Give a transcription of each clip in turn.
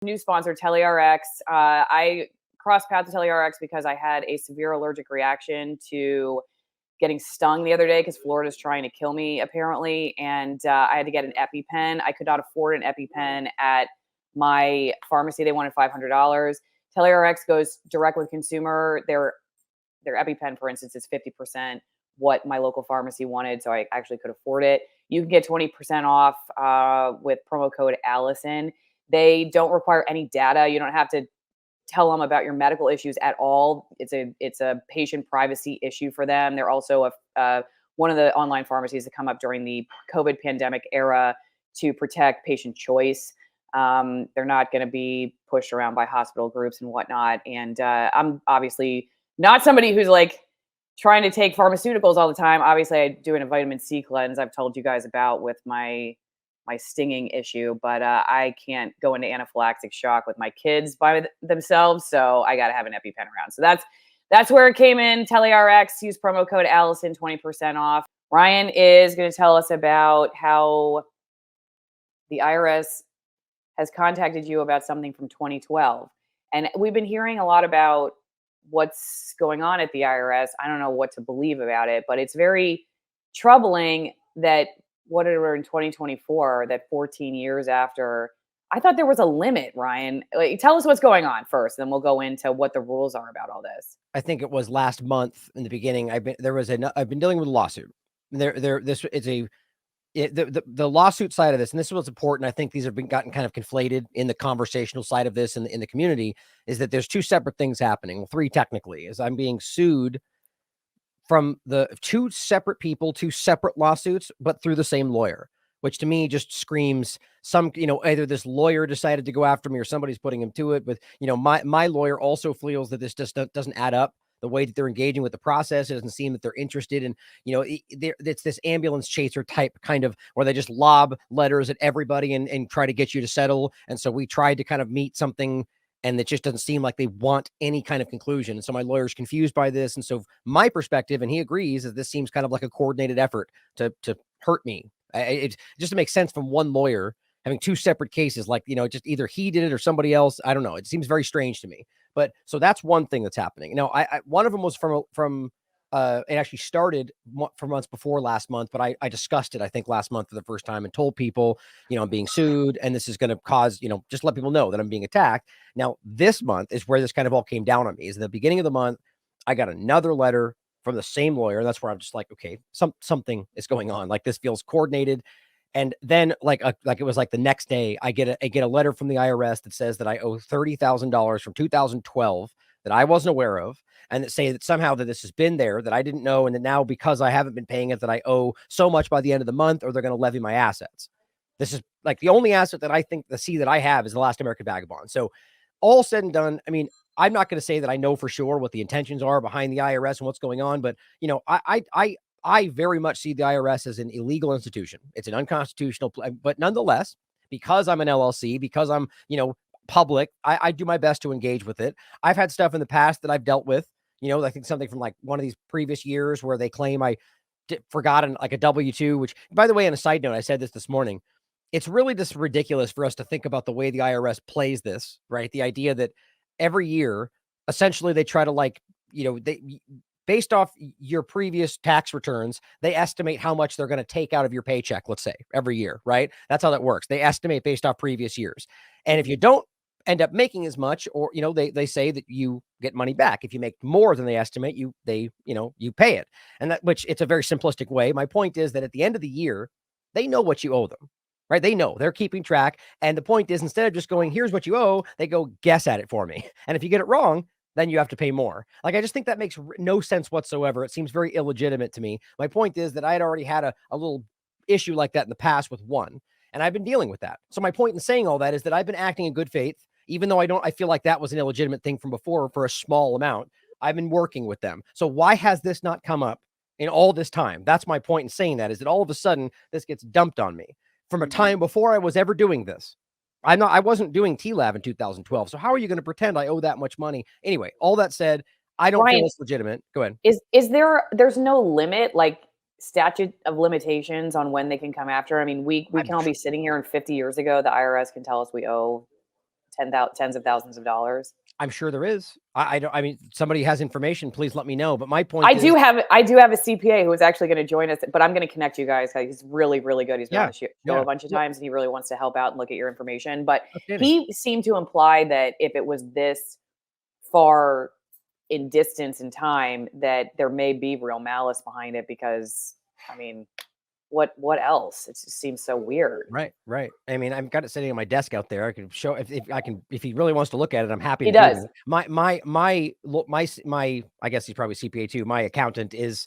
New sponsor, TeleRx. I crossed paths with TeleRx because I had a severe allergic reaction to getting stung the other day because Florida's trying to kill me apparently, and I had to get an EpiPen. I could not afford an EpiPen at my pharmacy. They wanted $500. TeleRx goes direct with consumer. Their EpiPen, for instance, is 50% what my local pharmacy wanted, so I actually could afford it. You can get 20% off with promo code Allison. They don't require any data. You don't have to tell them about your medical issues at all. It's a patient privacy issue for them. They're also one of the online pharmacies that come up during the COVID pandemic era to protect patient choice. They're not going to be pushed around by hospital groups and whatnot. And I'm obviously not somebody who's like trying to take pharmaceuticals all the time. Obviously, I'm doing a vitamin C cleanse I've told you guys about with my stinging issue, but I can't go into anaphylactic shock with my kids by themselves, so I got to have an EpiPen around. So that's where it came in. TeleRx, use promo code Allison, 20% off. Ryan is going to tell us about how the IRS has contacted you about something from 2012. And we've been hearing a lot about what's going on at the IRS. I don't know what to believe about it, but it's very troubling that whatever in 2024, that 14 years after, I thought there was a limit, Ryan. Like, tell us what's going on first, then we'll go into what the rules are about all this. I think it was last month in the beginning. I've been dealing with a lawsuit. The lawsuit side of this, and this was important. I think these have been gotten kind of conflated in the conversational side of this in the community, is that there's two separate things happening. Well, three technically, is I'm being sued from the two separate people, two separate lawsuits, but through the same lawyer, which to me just screams either this lawyer decided to go after me or somebody's putting him to it. But, my lawyer also feels that this just doesn't add up. The way that they're engaging with the process, it doesn't seem that they're interested in, it's this ambulance chaser type kind of where they just lob letters at everybody and try to get you to settle. And so we tried to kind of meet something, and it just doesn't seem like they want any kind of conclusion. And so my lawyer's confused by this. And so my perspective, and he agrees, that this seems kind of like a coordinated effort to hurt me. It just makes sense from one lawyer having two separate cases, like, just either he did it or somebody else. I don't know. It seems very strange to me. But so that's one thing that's happening. Now, one of them was from it actually started for months before last month, but I discussed it, I think, last month for the first time and told people, I'm being sued and this is going to cause, just let people know that I'm being attacked. Now, this month is where this kind of all came down on me. Is the beginning of the month, I got another letter from the same lawyer. That's where I'm just like, okay, something is going on. Like, this feels coordinated. And then like it was like the next day, I get a letter from the IRS that says that I owe $30,000 from 2012 that I wasn't aware of, and that say that somehow that this has been there that I didn't know, and that now because I haven't been paying it that I owe so much by the end of the month, or they're going to levy my assets. This is like the only asset that I think that I have is the Last American Vagabond. So all said and done, I mean, I'm not going to say that I know for sure what the intentions are behind the IRS and what's going on, but I very much see the IRS as an illegal institution. It's an unconstitutional, but nonetheless, because I'm an LLC, because I'm, public, I do my best to engage with it. I've had stuff in the past that I've dealt with, I think something from like one of these previous years where they claim I forgot like a W-2, which, by the way, on a side note, I said this morning, it's really just ridiculous for us to think about the way the IRS plays this, right? The idea that every year, essentially they try to based off your previous tax returns, they estimate how much they're going to take out of your paycheck, let's say, every year, right? That's how that works. They estimate based off previous years. And if you don't end up making as much, or, they say that you get money back. If you make more than they estimate, you pay it. And which it's a very simplistic way. My point is that at the end of the year, they know what you owe them, right? They know, they're keeping track. And the point is, instead of just going, here's what you owe, they go, guess at it for me. And if you get it wrong, then you have to pay more. Like, I just think that makes no sense whatsoever. It seems very illegitimate to me. My point is that I had already had a little issue like that in the past with one, and I've been dealing with that. So my point in saying all that is that I've been acting in good faith, even though I feel like that was an illegitimate thing from before for a small amount. I've been working with them. So why has this not come up in all this time? That's my point in saying that, is that all of a sudden this gets dumped on me from a time before I was ever doing this. I wasn't doing TLAV in 2012. So how are you going to pretend I owe that much money? Anyway, all that said, I don't feel it's legitimate. Go ahead. There's no limit, like statute of limitations on when they can come after? I mean, we can all be sitting here and 50 years ago, the IRS can tell us we owe tens of thousands of dollars. I'm sure there is. I don't. I mean, somebody has information. Please let me know. But my point is, I do have a CPA who is actually going to join us, but I'm going to connect you guys. He's really, really good. He's been on the show yeah. a bunch of times, and he really wants to help out and look at your information. But Outstanding. he seemed to imply that if it was this far in distance in time, that there may be real malice behind it. Because, I mean, what else? It just seems so weird. Right. I mean, I've got it sitting on my desk out there. I can show if I can, if he really wants to look at it, I'm happy He to does. do it. My I guess he's probably CPA too. My accountant is,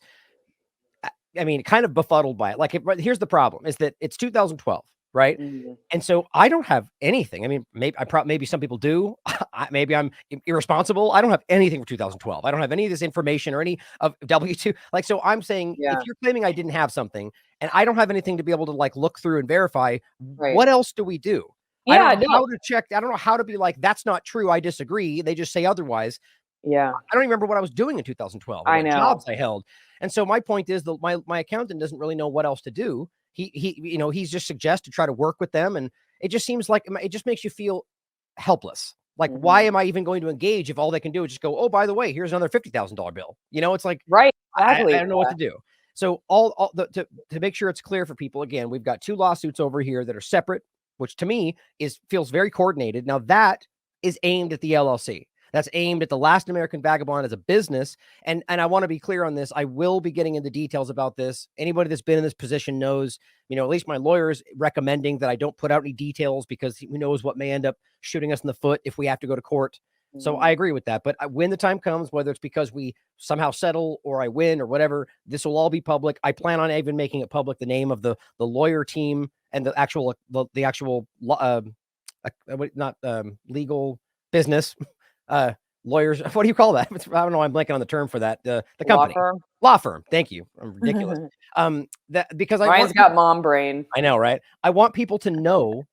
I mean, kind of befuddled by it. Like, here's the problem: is that it's 2012, right? Mhm. And so I don't have anything. I mean, maybe some people do. Maybe I'm irresponsible. I don't have anything for 2012. I don't have any of this information or any of W2. Like, so I'm saying, Yeah. if you're claiming I didn't have something and I don't have anything to be able to like look through and verify, Right. what else do we do? Yeah, I don't know no. how to check. I don't know how to be like, that's not true. I disagree. They just say otherwise. Yeah. I don't even remember what I was doing in 2012 or I what know. jobs I held. And so my point is that my accountant doesn't really know what else to do. He's just suggests to try to work with them. And it just seems like it just makes you feel helpless. Like, why am I even going to engage if all they can do is just go, oh, by the way, here's another $50,000 bill. It's like, Right. I Exactly. don't know what to do. So to make sure it's clear for people, again, we've got 2 lawsuits over here that are separate, which to me feels very coordinated. Now that is aimed at the LLC. That's aimed at the Last American Vagabond as a business. And I want to be clear on this. I will be getting into details about this. Anybody that's been in this position knows, at least my lawyer is recommending that I don't put out any details because who knows what may end up shooting us in the foot if we have to go to court. So I agree with that. But when the time comes, whether it's because we somehow settle or I win or whatever, this will all be public. I plan on even making it public, the name of the lawyer team and the actual legal business lawyers. What do you call that? I don't know. I'm blanking on the term for that. The company. Law firm. Thank you. I'm ridiculous. That because Ryan's got mom brain. I know, right? I want people to know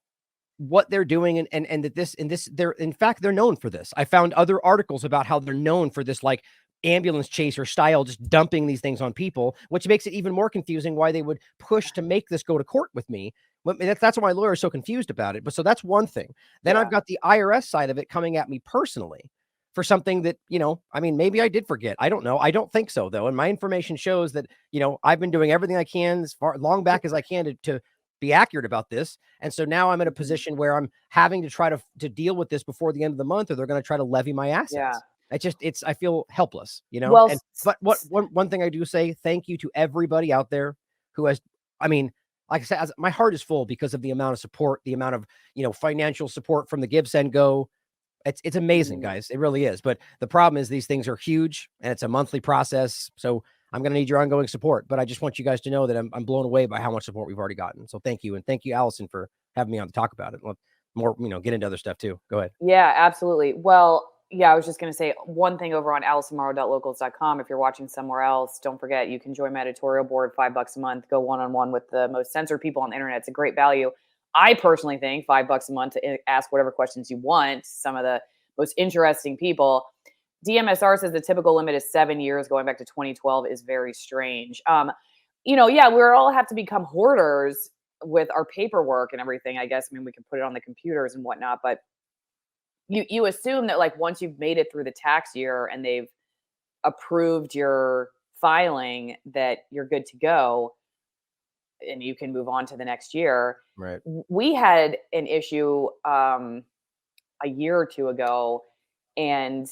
what they're doing and that they're in fact they're known for this. I found other articles about how they're known for this, like ambulance chaser style, just dumping these things on people, which makes it even more confusing why they would push to make this go to court with me. But that's why my lawyer is so confused about it. But so that's one thing. Then I've got the IRS side of it coming at me personally for something that, I mean, maybe I did forget. I don't know. I don't think so though. And my information shows that, I've been doing everything I can as long back as I can to be accurate about this. And so now I'm in a position where I'm having to try to deal with this before the end of the month, or they're going to try to levy my assets. Yeah. I feel helpless, Well, but one thing I do say, thank you to everybody out there who has, I mean, like I said, my heart is full because of the amount of support, the amount of, financial support from the Give, Send, Go. It's amazing, guys. It really is. But the problem is these things are huge and it's a monthly process. So I'm going to need your ongoing support, but I just want you guys to know that I'm blown away by how much support we've already gotten. So thank you. And thank you, Allison, for having me on to talk about it. More, get into other stuff too. Go ahead. Yeah, absolutely. Well, yeah, I was just going to say one thing over on AllisonMorrow.locals.com. If you're watching somewhere else, don't forget, you can join my editorial board, $5 a month, go one-on-one with the most censored people on the internet. It's a great value. I personally think $5 a month to ask whatever questions you want, some of the most interesting people. DMSR says the typical limit is 7 years, going back to 2012 is very strange. Yeah, we're all have to become hoarders with our paperwork and everything, I guess. I mean, we can put it on the computers and whatnot, but you assume that like once you've made it through the tax year and they've approved your filing that you're good to go and you can move on to the next year. Right. We had an issue a year or two ago, and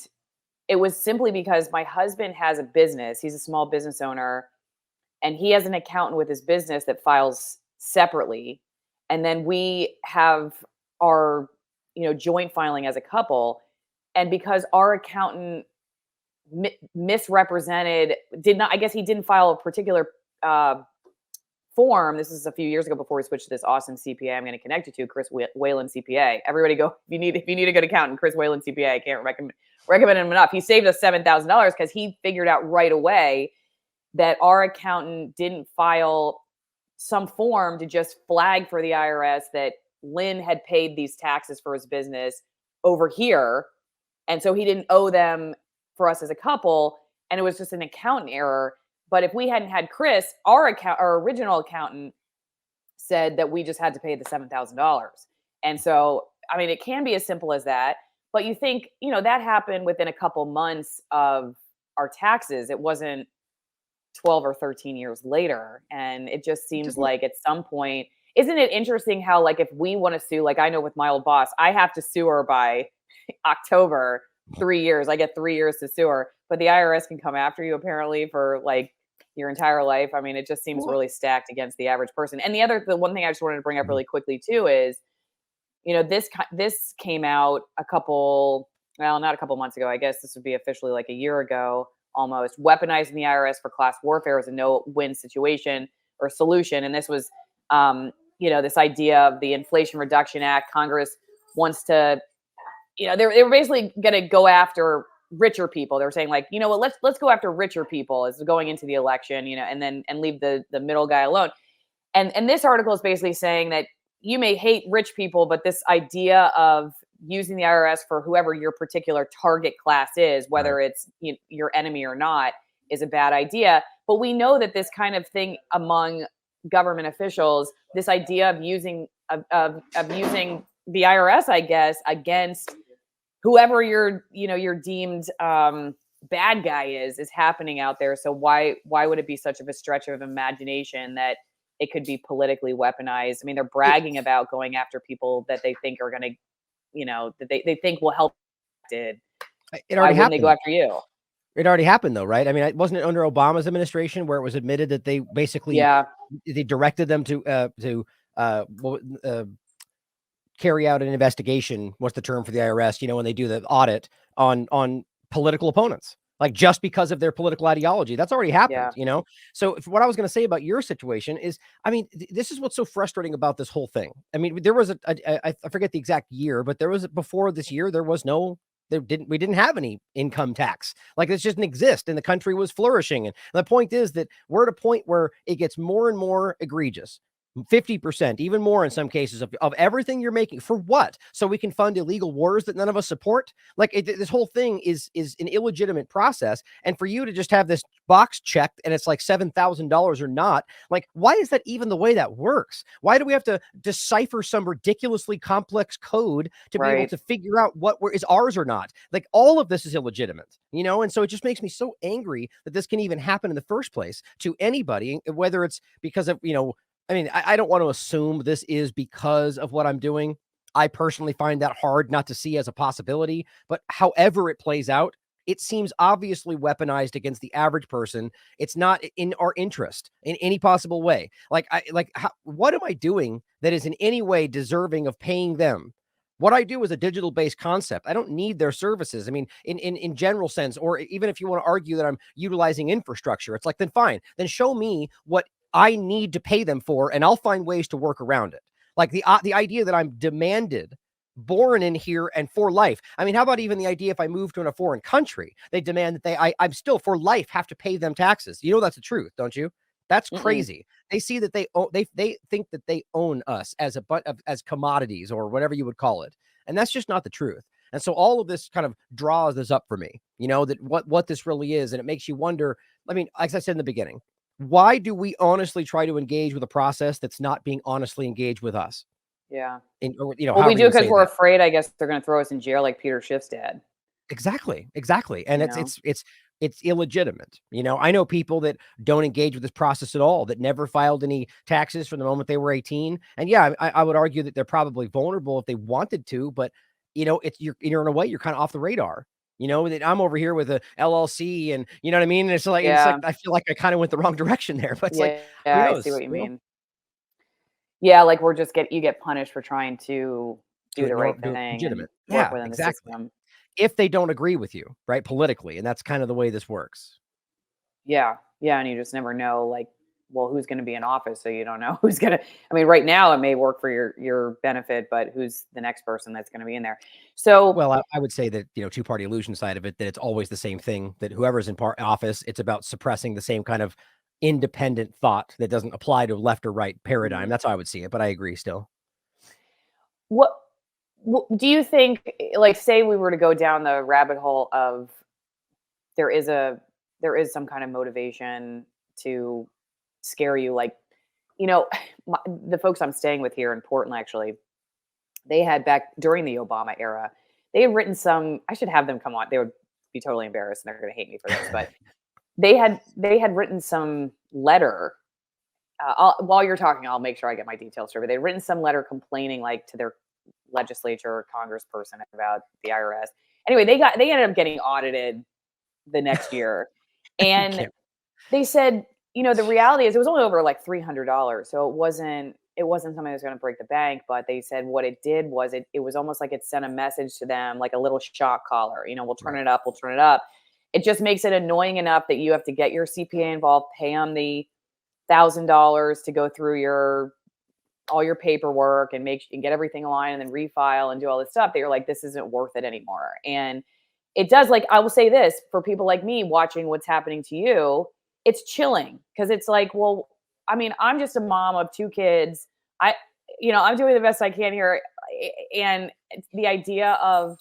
it was simply because my husband has a business. He's a small business owner, and he has an accountant with his business that files separately. And then we have our, joint filing as a couple. And because our accountant misrepresented, I guess he didn't file a particular form. This is a few years ago before we switched to this awesome CPA I'm going to connect you to, Chris Whalen CPA. Everybody go, if you need a good accountant, Chris Whalen CPA. I can't recommend him enough. He saved us $7,000 because he figured out right away that our accountant didn't file some form to just flag for the IRS that Lynn had paid these taxes for his business over here. And so he didn't owe them for us as a couple. And it was just an accountant error. But if we hadn't had Chris, our original accountant said that we just had to pay the $7,000. And so I mean, it can be as simple as that. But you think, that happened within a couple months of our taxes. It wasn't 12 or 13 years later. And it just It seems doesn't. like at some point, isn't it interesting how, like, if we want to sue, like I know with my old boss, I have to sue her by October, 3 years. I get 3 years to sue her, but the IRS can come after you apparently for like your entire life. I mean, it just seems Well, really stacked against the average person. And the one thing I just wanted to bring up mhm. really quickly too is, this came out not a couple months ago. I guess this would be officially like a year ago almost. Weaponizing the IRS for class warfare is a no-win situation or solution. And this was, this idea of the Inflation Reduction Act. Congress wants to, they were basically going to go after richer people. They were saying like, you know what, let's go after richer people as going into the election, and leave the middle guy alone. And this article is basically saying that you may hate rich people, but this idea of using the IRS for whoever your particular target class is, Right. whether it's your enemy or not, is a bad idea. But we know that this kind of thing among government officials, this idea of using the IRS, I guess, against whoever your deemed bad guy is happening out there. So why would it be such of a stretch of imagination that it could be politically weaponized? I mean, they're It, bragging about going after people that they think are going to, that they think will help. Did it Why already wouldn't they go happened. after you? It already happened though, right? I mean, wasn't it under Obama's administration where it was admitted that they basically Yeah, they directed them to carry out an investigation. What's the term for the IRS? When they do the audit on political opponents, like just because of their political ideology. That's already yeah, happened. So what I was going to say about your situation is, I mean, this is what's so frustrating about this whole thing. I mean, there was I forget the exact year, but there was before this year, we didn't have any income tax. Like this just didn't exist and the country was flourishing. And the point is that we're at a point where it gets more and more egregious. 50%, even more in some cases of everything you're making for what? So we can fund illegal wars that none of us support. Like this whole thing is an illegitimate process. And for you to just have this box checked and it's like $7,000 or not, like, why is that even the way that works? Why do we have to decipher some ridiculously complex code to be able right. to figure out what is ours or not? Like all of this is illegitimate. And so it just makes me so angry that this can even happen in the first place to anybody, whether it's because of, I mean, I don't want to assume this is because of what I'm doing. I personally find that hard not to see as a possibility, but however it plays out, it seems obviously weaponized against the average person. It's not in our interest in any possible way. What am I doing that is in any way deserving of paying them? What I do is a digital based concept. I don't need their services. I mean, in general sense, or even if you want to argue that I'm utilizing infrastructure, it's like, then fine, then show me what I need to pay them for, and I'll find ways to work around it. Like the idea that I'm demanded, born in here and for life. I mean, how about even the idea if I move to a foreign country, they demand that I'm still for life have to pay them taxes. That's the truth, don't you? That's Mm-mm. crazy. They see that they think that they own us as commodities or whatever you would call it, and that's just not the truth. And so all of this kind of draws this up for me, that what this really is, and it makes you wonder. I mean, like I said in the beginning, why do we honestly try to engage with a process that's not being honestly engaged with us? Yeah. Or, Well, we however you do would because say we're that. afraid. I guess they're going to throw us in jail like Peter Schiff's dad. Exactly. Exactly. And You it's know. it's it's it's illegitimate. I know people that don't engage with this process at all, that never filed any taxes from the moment they were 18. And yeah, I would argue that they're probably vulnerable if they wanted to, but it's you're in a way you're kind of off the radar. That I'm over here with a LLC, and you know what I mean? And it's like Yeah. I feel like I kind of went the wrong direction there, but it's like, Yeah. who I see knows? what you mean. Yeah, like you get punished for trying to do the right Do it thing and legitimate. work Yeah, within the exactly. system. If they don't agree with you, right, politically, and that's kind of the way this works. Yeah. Yeah, and you just never know, like, well, who's gonna be in office, so you don't know who's gonna. I mean, right now, it may work for your benefit, but who's the next person that's gonna be in there? So Well, I would say that, two-party illusion side of it, that it's always the same thing, that whoever's in office, it's about suppressing the same kind of independent thought that doesn't apply to left or right paradigm. mhm. That's how I would see it, but I agree still. What do you think, like, say we were to go down the rabbit hole of there is a there is some kind of motivation to scare you, like, you know, the folks I'm staying with here in Portland, actually, they had back during the Obama era, they had written some. I should have them come on. They would be totally embarrassed and they're going to hate me for this, but they had written some letter. While you're talking, I'll make sure I get my details straight. But they'd written some letter complaining, like, to their legislature or congressperson about the IRS. Anyway, they ended up getting audited the next year, and Can't- they said, the reality is it was only over like $300, so it wasn't something that was going to break the bank. But they said what it did was it was almost like it sent a message to them, like a little shock collar. We'll turn Right. it up, we'll turn it up. It just makes it annoying enough that you have to get your CPA involved, pay them the $1,000 to go through all your paperwork and get everything aligned and then refile and do all this stuff, that you're like, this isn't worth it anymore. And it does, like, I will say this for people like me watching what's happening to you, it's chilling because it's like, well, I mean, I'm just a mom of 2 kids. I, I'm doing the best I can here. And the idea I've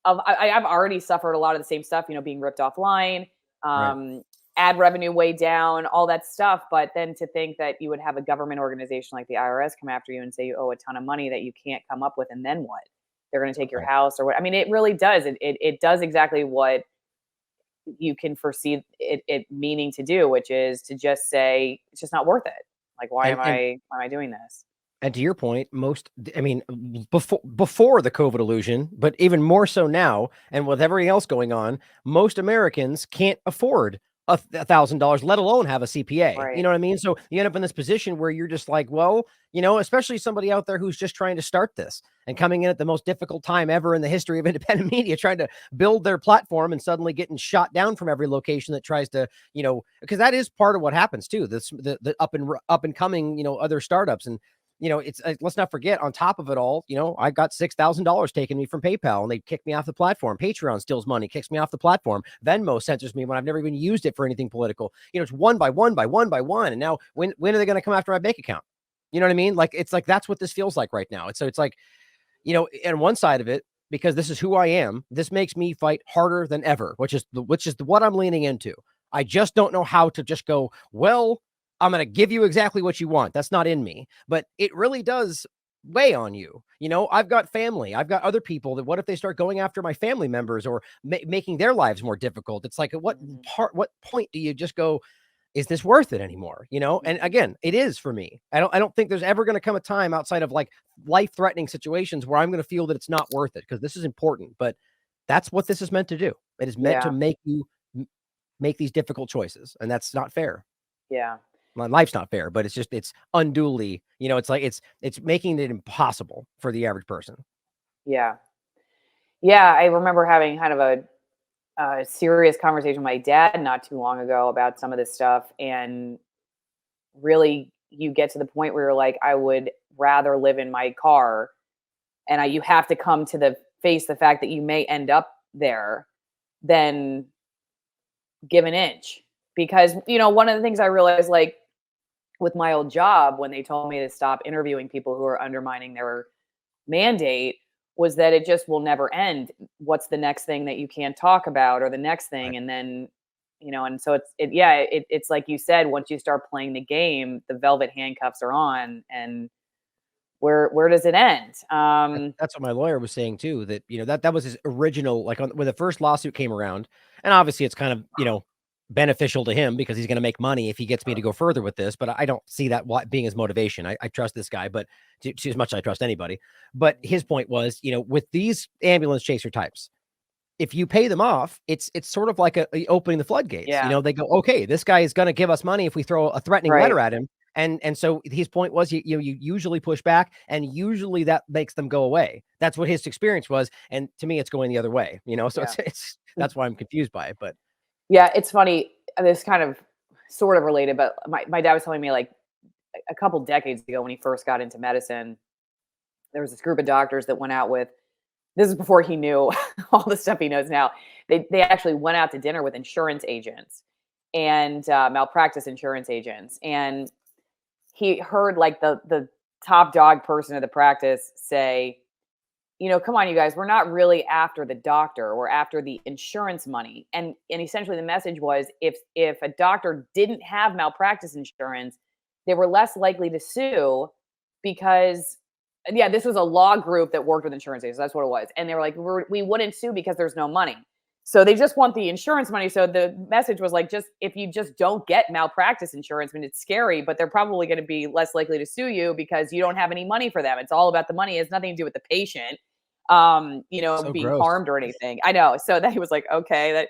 already suffered a lot of the same stuff, being ripped offline, Right. um, ad revenue way down, all that stuff. But then to think that you would have a government organization like the IRS come after you and say you owe a ton of money that you can't come up with, and then what? They're going to take your Right. house or what? I mean, it really does. It does exactly what you can foresee it meaning to do, which is to just say it's just not worth it. Like, And why am I doing this? And to your point, I mean, before the COVID illusion, but even more so now, and with everything else going on, most Americans can't afford $1,000, let alone have a CPA. You Right. know what I mean? So you end up in this position where you're just like, well, especially somebody out there who's just trying to start this and coming in at the most difficult time ever in the history of independent media, trying to build their platform and suddenly getting shot down from every location that tries to, because that is part of what happens too. The up and coming, other startups. And it's let's not forget, on top of it all, I got $6,000 taken me from PayPal and they kicked me off the platform. Patreon steals money, kicks me off the platform. Venmo censors me when I've never even used it for anything political. It's one by one by one by one. And now when are they going to come after my bank account? You know what I mean? Like, it's like, that's what this feels like right now. It's like, and one side of it, because this is who I am, this makes me fight harder than ever, which is what I'm leaning into. I just don't know how to just go, well, I'm going to give you exactly what you want. That's not in me, but it really does weigh on you. I've got family. I've got other people that, what if they start going after my family members or making their lives more difficult? It's like, Mhm, what point do you just go, is this worth it anymore? And mhm. again, it is for me. I don't think there's ever going to come a time outside of like life-threatening situations where I'm going to feel that it's not worth it, because this is important. But that's what this is meant to do. It is meant to Yeah, make you make these difficult choices, and that's not fair. yeah, My life's not fair, but it's unduly, it's like it's making it impossible for the average person. yeah. Yeah, I remember having kind of a serious conversation with my dad not too long ago about some of this stuff, and really, you get to the point where you're like, I would rather live in my car, and you have to come to the fact that you may end up there than give an inch. Because one of the things I realized, like, with my old job, when they told me to stop interviewing people who are undermining their mandate, was that it just will never end. What's the next thing that you can't talk about, or the next Right. thing? And then, and so it's like you said, once you start playing the game, the velvet handcuffs are on, and where does it end? That's what my lawyer was saying too, that, that was his original, like, when the first lawsuit came around. And obviously it's kind of, beneficial to him because he's going to make money if he gets me to go further with this. But I don't see that being his motivation. I trust this guy, but to as much as I trust anybody. But his point was, with these ambulance chaser types, if you pay them off, it's sort of like opening the floodgates. Yeah, They go, okay, this guy is going to give us money if we throw a threatening right. letter at him. And so his point was, you usually push back, and usually that makes them go away. That's what his experience was. And to me, it's going the other way, so Yeah. it's that's why I'm confused by it. But Yeah, it's funny. This kind of sort of related, but my dad was telling me, like, a couple decades ago when he first got into medicine, there was this group of doctors that went out with. This is before he knew all the stuff he knows now. They actually went out to dinner with insurance agents and malpractice insurance agents, and he heard, like, the top dog person of the practice say, come on, you guys, we're not really after the doctor, we're after the insurance money. And essentially the message was, if a doctor didn't have malpractice insurance, they were less likely to sue, because Yeah, this was a law group that worked with insurance agents. That's what it was. And they were like, we wouldn't sue because there's no money. So they just want the insurance money. So the message was like, just if you just don't get malpractice insurance, I mean, it's scary, but they're probably going to be less likely to sue you because you don't have any money for them. It's all about the money. It has nothing to do with the patient, So being gross. harmed or anything. I know. So that he was like, okay,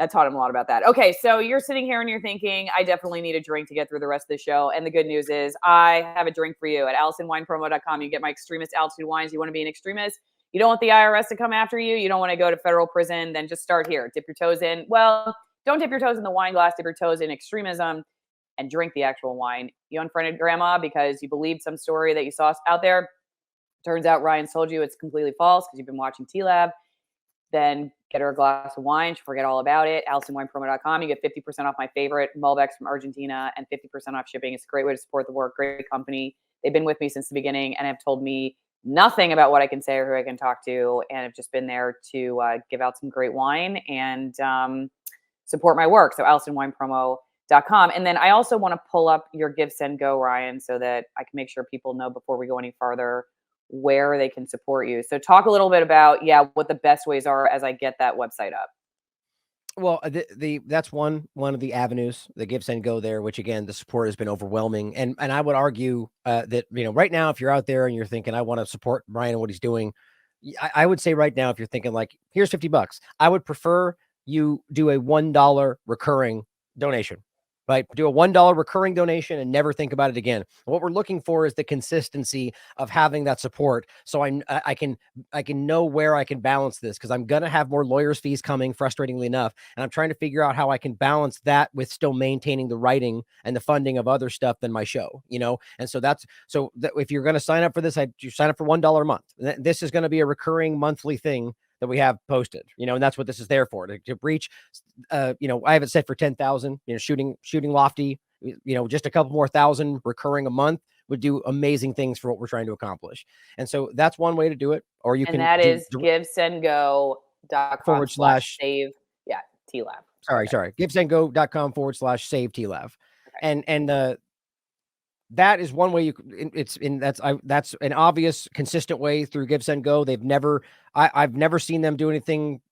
that taught him a lot about that. Okay, so you're sitting here and you're thinking, I definitely need a drink to get through the rest of the show. And the good news is, I have a drink for you at AllisonWinePromo.com. You get my extremist altitude wines. You want to be an extremist? You don't want the IRS to come after you. You don't want to go to federal prison. Then just start here. Dip your toes in. Well, don't dip your toes in the wine glass. Dip your toes in extremism and drink the actual wine. You unfriended grandma because you believed some story that you saw out there. Turns out Ryan told you it's completely false because you've been watching T-Lab. Then get her a glass of wine. She'll forget all about it. AllisonWinePromo.com. You get 50% off my favorite Malbecs from Argentina and 50% off shipping. It's a great way to support the work. Great company. They've been with me since the beginning and have told me nothing about what I can say or who I can talk to, and have just been there to give out some great wine and support my work. So AllisonWinePromo.com. And then I also want to pull up your Give, Send, Go, Ryan, so that I can make sure people know before we go any farther where they can support you. So talk a little bit about, what the best ways are as I get that website up. Well, that's one of the avenues, the Give, Send, Go there, which again, the support has been overwhelming. And I would argue that, right now, if you're out there and you're thinking, I want to support Brian and what he's doing, I would say right now, if you're thinking like, here's $50, I would prefer you do a $1 recurring donation. Right? Do a $1 recurring donation and never think about it again. What we're looking for is the consistency of having that support. So I can know where I can balance this, because I'm going to have more lawyers' fees coming, frustratingly enough. And I'm trying to figure out how I can balance that with still maintaining the writing and the funding of other stuff than my show, And so if you're going to sign up for this, you sign up for $1 a month. This is going to be a recurring monthly thing that we have posted, and that's what this is there for, to reach, I have it set for 10,000, shooting lofty, just a couple more thousand recurring a month would do amazing things for what we're trying to accomplish. And so that's one way to do it. Or you can, that is givesendgo.com / save. Yeah. T-Lab. Sorry. Givesendgo.com / save T-Lab. Okay. And that is one way you that's an obvious, consistent way through Give, Send, Go. I've never seen them do anything.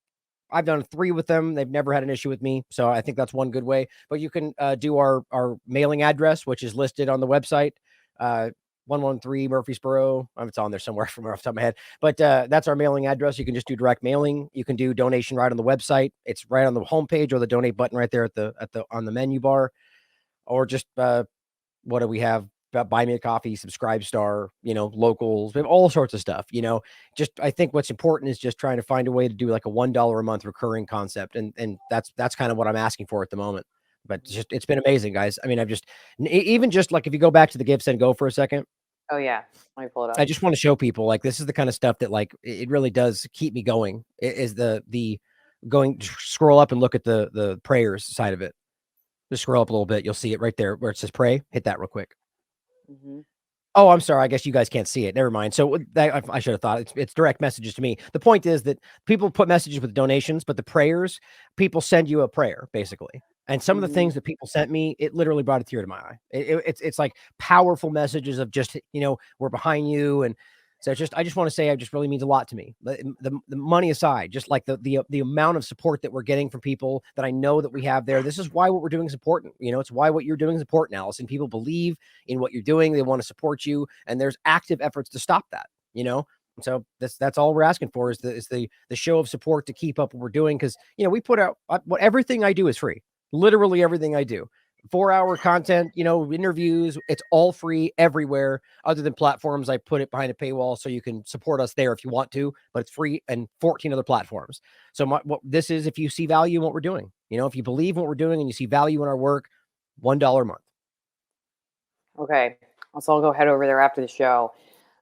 I've done 3 with them. They've never had an issue with me. So I think that's one good way. But you can do our mailing address, which is listed on the website, 113 Murfreesboro. It's on there somewhere from off the top of my head. But that's our mailing address. You can just do direct mailing. You can do donation right on the website. It's right on the homepage, or the donate button right there on the menu bar. Or just what do we have? Buy me a coffee, subscribe star, locals, we have all sorts of stuff, just, I think what's important is just trying to find a way to do like a $1 a month recurring concept. And that's kind of what I'm asking for at the moment. But it's been amazing, guys. I mean, even just like, if you go back to the Give, Send, Go for a second. Oh yeah. Let me pull it up. I just want to show people, like, this is the kind of stuff that, like, it really does keep me going. It is the going, scroll up and look at the prayers side of it. Just scroll up a little bit. You'll see it right there where it says pray. Hit that real quick. Mm-hmm. Oh, I'm sorry. I guess you guys can't see it. Never mind. So I should have thought it's direct messages to me. The point is that people put messages with donations, but the prayers, people send you a prayer basically. And some of the things that people sent me, it literally brought a tear to my eye. It's like powerful messages of just, we're behind you. And so I just want to say, it just really means a lot to me. The money aside, just like the amount of support that we're getting from people that I know that we have there. This is why what we're doing is important. It's why what you're doing is important, Allison. People believe in what you're doing. They want to support you. And there's active efforts to stop that, So that's all we're asking for is the show of support to keep up what we're doing. Cause we put out everything I do is free. Literally everything I do. 4-hour content, interviews, it's all free everywhere other than platforms. I put it behind a paywall so you can support us there if you want to, but it's free and 14 other platforms. So what this is, if you see value in what we're doing, if you believe in what we're doing and you see value in our work, $1 a month. Okay. So I'll go head over there after the show.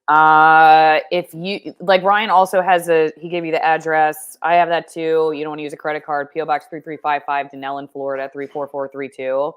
If you like, Ryan also has he gave you the address. I have that too. You don't want to use a credit card. PO Box 3355, Denellen, Florida 34432.